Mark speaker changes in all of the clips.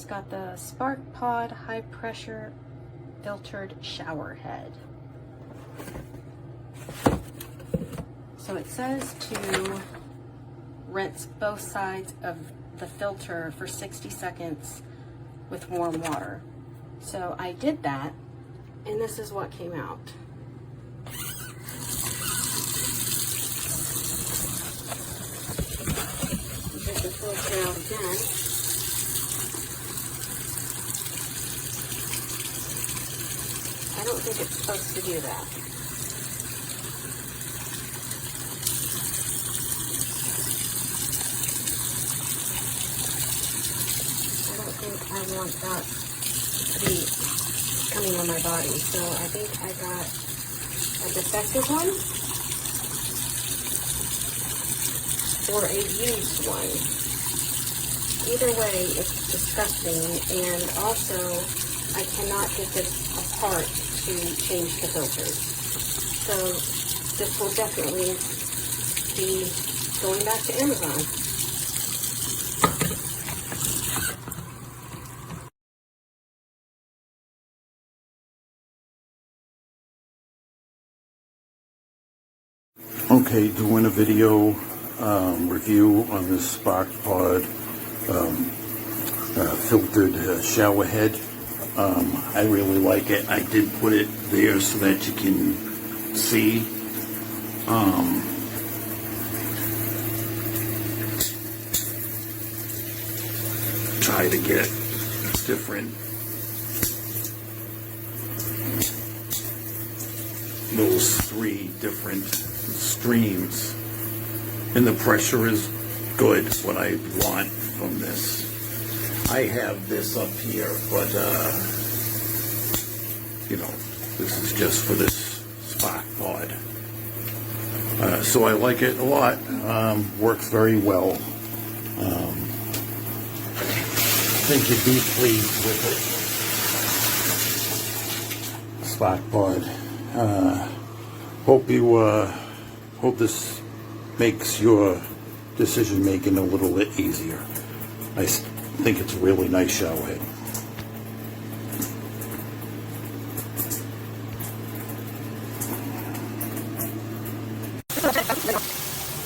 Speaker 1: just got the SparkPod high pressure filtered shower head. So it says to rinse both sides of the filter for 60 seconds with warm water. So I did that, and this is what came out. Take the filter out again. I don't think it's supposed to do that. I don't think I want that to be coming on my body. So I think I got a defective one or a used one. Either way, it's disgusting, and also I cannot get this apart to change the filters. So this will definitely be going back to Amazon.
Speaker 2: Okay, doing a video review on this SparkPod filtered shower head. I really like it. I did put it there so that you can see. Try to get different those 3 different streams, and the pressure is good. What I want from this, I have this up here, but you know, this is just for this SparkPod. So I like it a lot. Works very well. I think you'd be pleased with it. SparkPod. Hope this makes your decision making a little bit easier. I think it's a really nice shower head.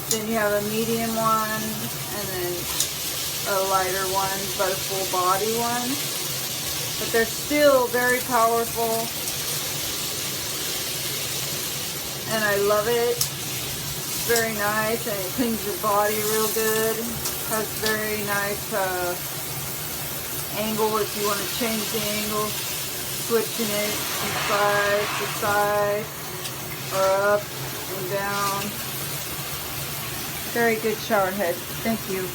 Speaker 3: Then you have a medium one, and then a lighter one, but a full body one. But they're still very powerful. And I love it. It's very nice, and it cleans your body real good. Has very nice angle if you want to change the angle. Switching it from side to side, or up and down. Very good shower head. Thank you.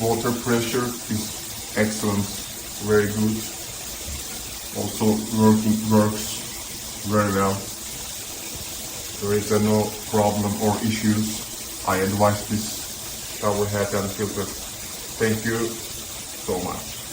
Speaker 4: water pressure is excellent, very good. Also works very well. There is no problem or issues. I advise this shower head and filter. Thank you so much.